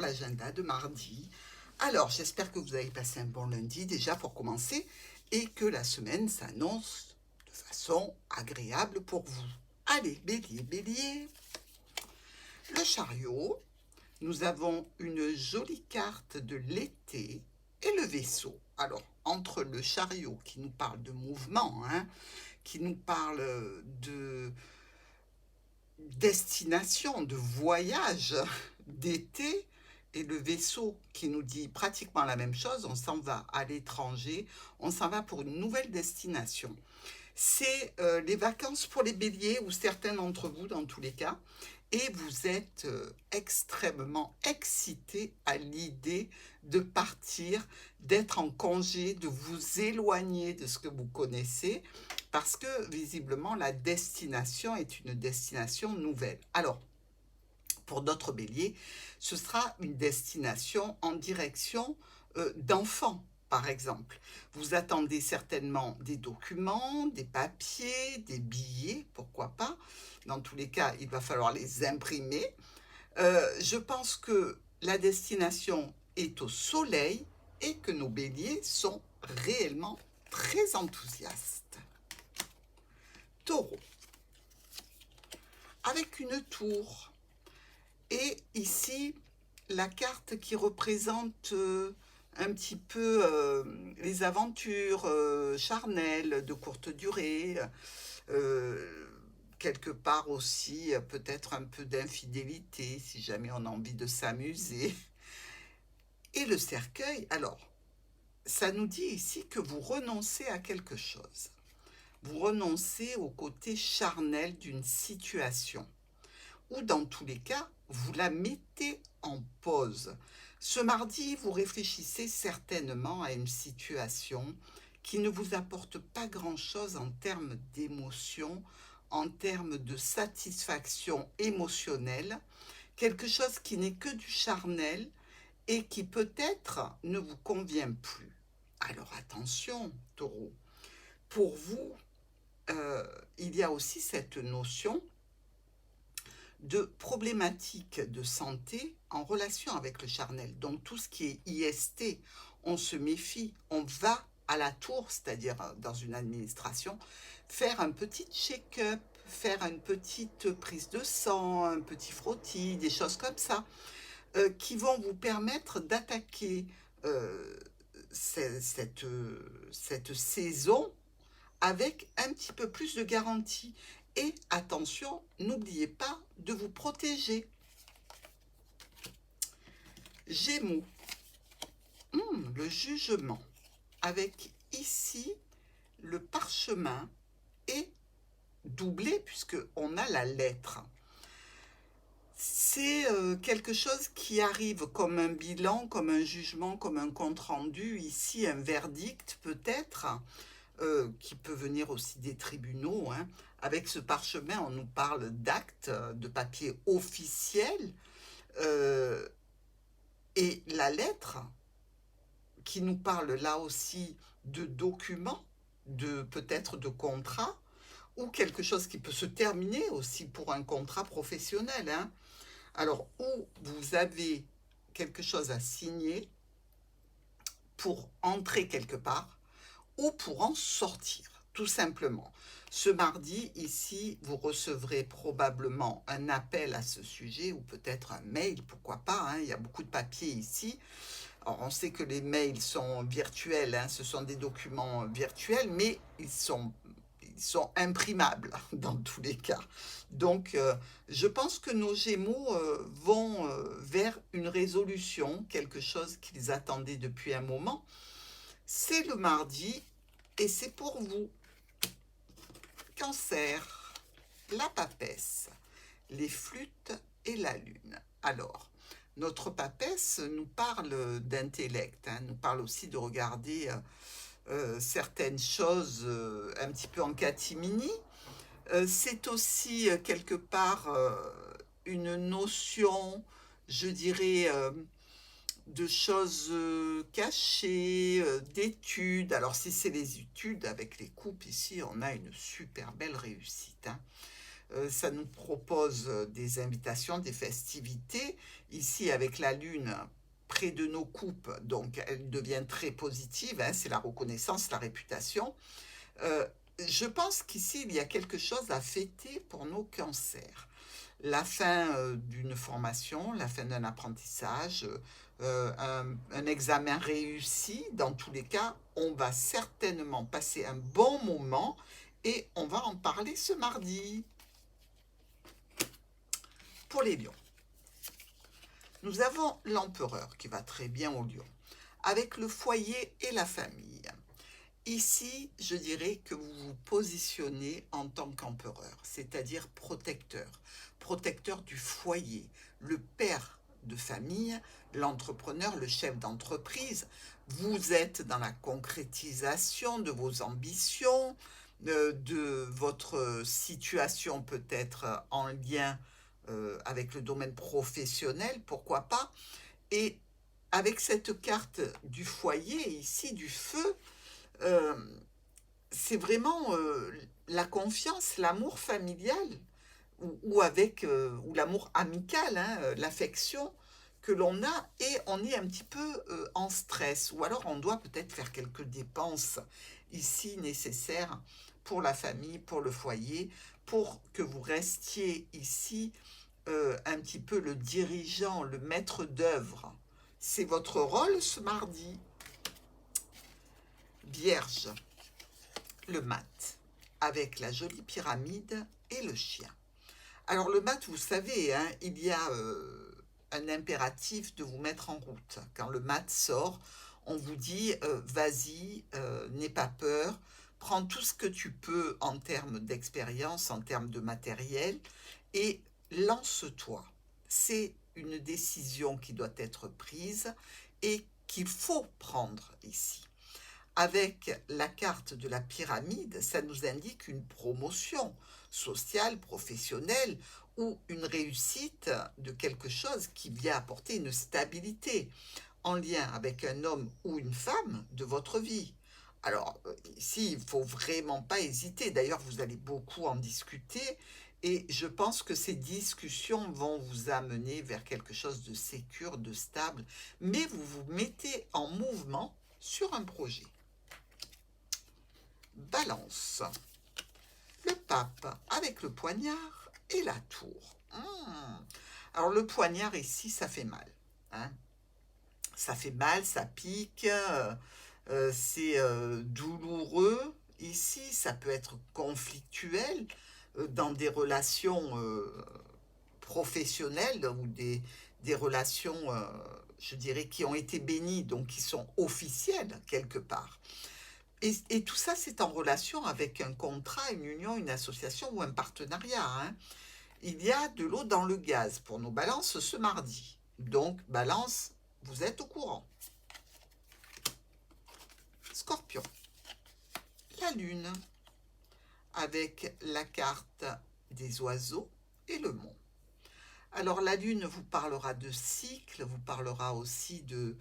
agenda de mardi. Alors, j'espère que vous avez passé un bon lundi déjà pour commencer et que la semaine s'annonce de façon agréable pour vous. Allez, bélier, bélier. Le chariot, nous avons une jolie carte de l'été et le vaisseau. Alors, entre le chariot qui nous parle de mouvement, qui nous parle de destination, de voyage d'été, et le vaisseau qui nous dit pratiquement la même chose, on s'en va à l'étranger, on s'en va pour une nouvelle destination. C'est les vacances pour les béliers, ou certains d'entre vous dans tous les cas, et vous êtes extrêmement excités à l'idée de partir, d'être en congé, de vous éloigner de ce que vous connaissez, parce que visiblement la destination est une destination nouvelle. Alors, pour d'autres béliers, ce sera une destination en direction d'enfants, par exemple. Vous attendez certainement des documents, des papiers, des billets, pourquoi pas. Dans tous les cas, il va falloir les imprimer. Je pense que la destination est au soleil et que nos béliers sont réellement très enthousiastes. Taureau, avec une tour. Et ici, la carte qui représente un petit peu les aventures charnelles de courte durée, quelque part aussi peut-être un peu d'infidélité si jamais on a envie de s'amuser. Et le cercueil, alors, ça nous dit ici que vous renoncez à quelque chose. Vous renoncez au côté charnel d'une situation. Ou dans tous les cas, vous la mettez en pause. Ce mardi, vous réfléchissez certainement à une situation qui ne vous apporte pas grand-chose en termes d'émotion, en termes de satisfaction émotionnelle, quelque chose qui n'est que du charnel et qui peut-être ne vous convient plus. Alors attention, Taureau, pour vous, il y a aussi cette notion de problématiques de santé en relation avec le charnel. Donc tout ce qui est IST, on se méfie, on va à la tour, c'est-à-dire dans une administration, faire un petit check-up, faire une petite prise de sang, un petit frottis, des choses comme ça, qui vont vous permettre d'attaquer cette saison avec un petit peu plus de garantie. Et attention, n'oubliez pas de vous protéger. Gémeaux, le jugement, avec ici le parchemin et doublé puisqu'on a la lettre. C'est quelque chose qui arrive comme un bilan, comme un jugement, comme un compte-rendu, ici un verdict peut-être, qui peut venir aussi des tribunaux. Avec ce parchemin, on nous parle d'actes, de papier officiel, et la lettre qui nous parle là aussi de documents, de peut-être de contrats, ou quelque chose qui peut se terminer aussi pour un contrat professionnel. Alors, où vous avez quelque chose à signer pour entrer quelque part, ou pour en sortir, tout simplement. Ce mardi, ici, vous recevrez probablement un appel à ce sujet, ou peut-être un mail, pourquoi pas, il y a beaucoup de papiers ici. Alors, on sait que les mails sont virtuels, ce sont des documents virtuels, mais ils sont imprimables dans tous les cas. Donc, je pense que nos Gémeaux vont vers une résolution, quelque chose qu'ils attendaient depuis un moment. C'est le mardi et c'est pour vous. Cancer, la papesse, les flûtes et la lune. Alors, notre papesse nous parle d'intellect, nous parle aussi de regarder certaines choses un petit peu en catimini. C'est aussi quelque part une notion, je dirais, de choses cachées, d'études. Alors si c'est les études, avec les coupes ici, on a une super belle réussite. Ça nous propose des invitations, des festivités. Ici, avec la lune près de nos coupes, donc elle devient très positive, hein, c'est la reconnaissance, la réputation. Euh, je pense qu'ici, il y a quelque chose à fêter pour nos cancers. La fin d'une formation, la fin d'un apprentissage, un examen réussi, dans tous les cas, on va certainement passer un bon moment et on va en parler ce mardi. Pour les lions, nous avons l'empereur qui va très bien au lion, avec le foyer et la famille. Ici, je dirais que vous vous positionnez en tant qu'empereur, c'est-à-dire protecteur, protecteur du foyer, le père de famille, l'entrepreneur, le chef d'entreprise. Vous êtes dans la concrétisation de vos ambitions, de votre situation peut-être en lien avec le domaine professionnel, pourquoi pas. Et avec cette carte du foyer, ici, du feu, euh, c'est vraiment la confiance, l'amour familial ou l'amour amical, hein, l'affection que l'on a et on est un petit peu en stress ou alors on doit peut-être faire quelques dépenses ici nécessaires pour la famille, pour le foyer, pour que vous restiez ici un petit peu le dirigeant, le maître d'œuvre. C'est votre rôle ce mardi. Vierge, le mat, avec la jolie pyramide et le chien. Alors le mat, vous savez, hein, il y a un impératif de vous mettre en route. Quand le mat sort, on vous dit vas-y, n'aie pas peur, prends tout ce que tu peux en termes d'expérience, en termes de matériel, et lance-toi. C'est une décision qui doit être prise et qu'il faut prendre ici. Avec la carte de la pyramide, ça nous indique une promotion sociale, professionnelle ou une réussite de quelque chose qui vient apporter une stabilité en lien avec un homme ou une femme de votre vie. Alors ici, il ne faut vraiment pas hésiter. D'ailleurs, vous allez beaucoup en discuter et je pense que ces discussions vont vous amener vers quelque chose de sécure, de stable, mais vous vous mettez en mouvement sur un projet. Balance, le pape avec le poignard et la tour. Alors le poignard ici, ça fait mal, hein. Ça fait mal, ça pique, c'est douloureux. Ici, ça peut être conflictuel dans des relations professionnelles ou des relations, je dirais, qui ont été bénies, donc qui sont officielles quelque part. Et tout ça, c'est en relation avec un contrat, une union, une association ou un partenariat, hein. Il y a de l'eau dans le gaz pour nos balances ce mardi. Donc, balance, vous êtes au courant. Scorpion, la lune, avec la carte des oiseaux et le mont. Alors, la lune vous parlera de cycle, vous parlera aussi de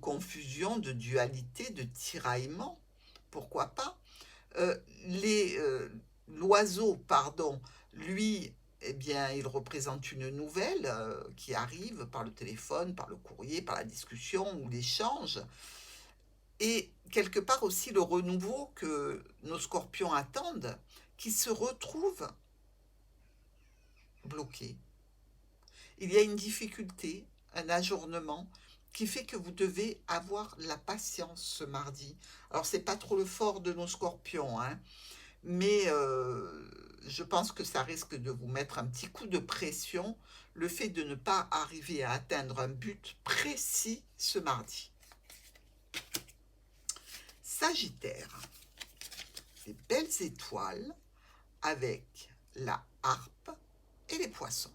confusion, de dualité, de tiraillement. Pourquoi pas euh, L'oiseau, pardon, lui, eh bien, il représente une nouvelle qui arrive par le téléphone, par le courrier, par la discussion ou l'échange. Et quelque part aussi le renouveau que nos scorpions attendent, qui se retrouvent bloqués. Il y a une difficulté, un ajournement, qui fait que vous devez avoir la patience ce mardi. Alors, c'est pas trop le fort de nos scorpions, hein, mais je pense que ça risque de vous mettre un petit coup de pression, le fait de ne pas arriver à atteindre un but précis ce mardi. Sagittaire, les belles étoiles avec la harpe et les poissons.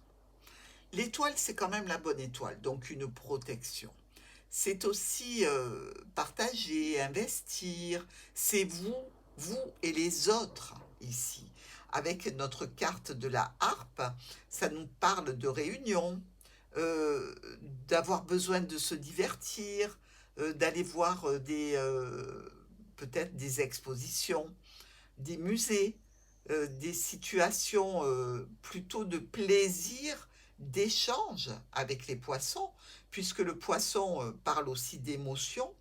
L'étoile, c'est quand même la bonne étoile, donc une protection. C'est aussi partager, investir. C'est vous, vous et les autres ici. Avec notre carte de la harpe, ça nous parle de réunion, euh, d'avoir besoin de se divertir, d'aller voir peut-être des expositions, des musées. des situations plutôt de plaisir, d'échange avec les poissons, puisque le poisson parle aussi d'émotion.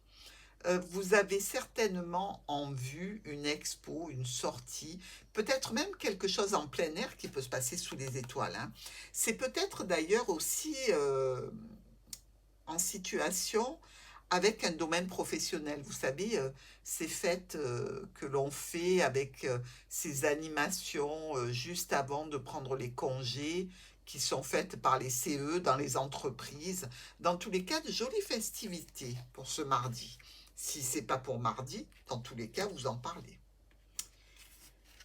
Vous avez certainement en vue une expo, une sortie, peut-être même quelque chose en plein air qui peut se passer sous les étoiles, hein. C'est peut-être d'ailleurs aussi en situation avec un domaine professionnel. Vous savez, ces fêtes que l'on fait avec ces animations juste avant de prendre les congés qui sont faites par les CE dans les entreprises. Dans tous les cas, de jolies festivités pour ce mardi. Si c'est pas pour mardi, dans tous les cas, vous en parlez.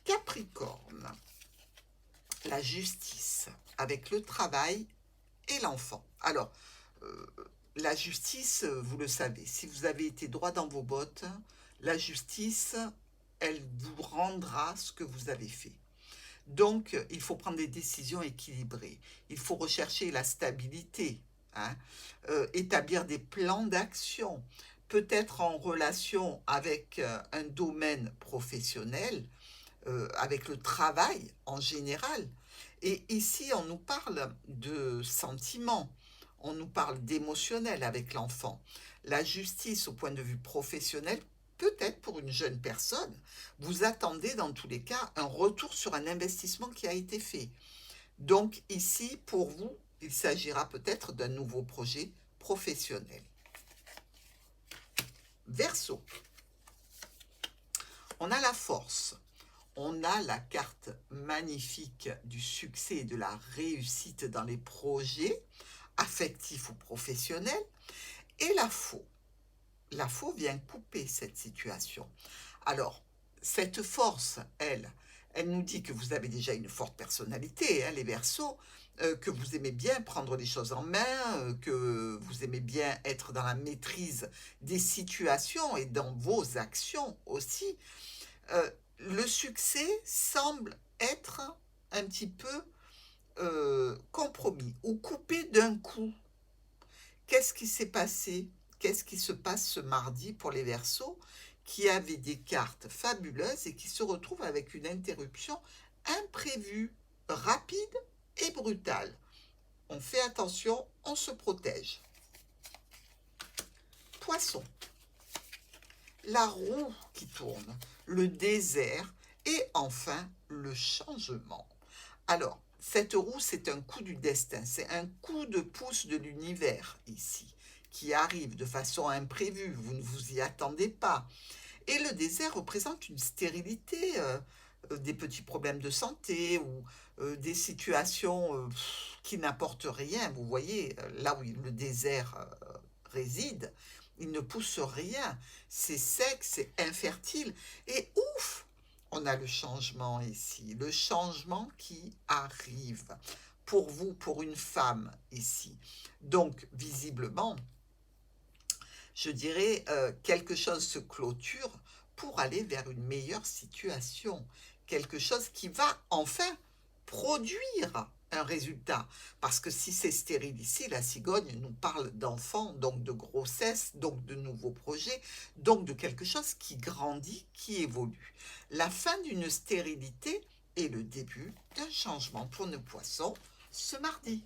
Capricorne, la justice avec le travail et l'enfant. Alors, euh, la justice, vous le savez, si vous avez été droit dans vos bottes, la justice, elle vous rendra ce que vous avez fait. Donc, il faut prendre des décisions équilibrées. Il faut rechercher la stabilité, hein, établir des plans d'action, peut-être en relation avec un domaine professionnel, avec le travail en général. Et ici, on nous parle de sentiments, on nous parle d'émotionnel avec l'enfant. La justice au point de vue professionnel, peut-être pour une jeune personne, vous attendez dans tous les cas un retour sur un investissement qui a été fait. Donc ici, pour vous, il s'agira peut-être d'un nouveau projet professionnel. Verseau, on a la force. On a la carte magnifique du succès et de la réussite dans les projets affectifs ou professionnels. Et la faux. La faux vient couper cette situation. Alors, cette force, elle nous dit que vous avez déjà une forte personnalité, hein, les Verseaux, que vous aimez bien prendre les choses en main, que vous aimez bien être dans la maîtrise des situations et dans vos actions aussi. Le succès semble être un petit peu compromis ou coupé d'un coup. Qu'est-ce qui s'est passé? Qu'est-ce qui se passe ce mardi pour les Verseaux qui avaient des cartes fabuleuses et qui se retrouvent avec une interruption imprévue, rapide et brutale? On fait attention, on se protège. Poisson, la roue qui tourne, le désert et enfin le changement. Alors, cette roue, c'est un coup du destin, c'est un coup de pouce de l'univers ici, qui arrive de façon imprévue, vous ne vous y attendez pas. Et le désert représente une stérilité, des petits problèmes de santé ou des situations qui n'apportent rien. Vous voyez, là où le désert réside, il ne pousse rien. C'est sec, c'est infertile. Et ouf, on a le changement ici, le changement qui arrive pour vous, pour une femme ici. Donc, visiblement, je dirais, quelque chose se clôture pour aller vers une meilleure situation. Quelque chose qui va enfin produire un résultat. Parce que si c'est stérile ici, la cigogne nous parle d'enfants, donc de grossesse, donc de nouveaux projets, donc de quelque chose qui grandit, qui évolue. La fin d'une stérilité est le début d'un changement pour nos poissons ce mardi.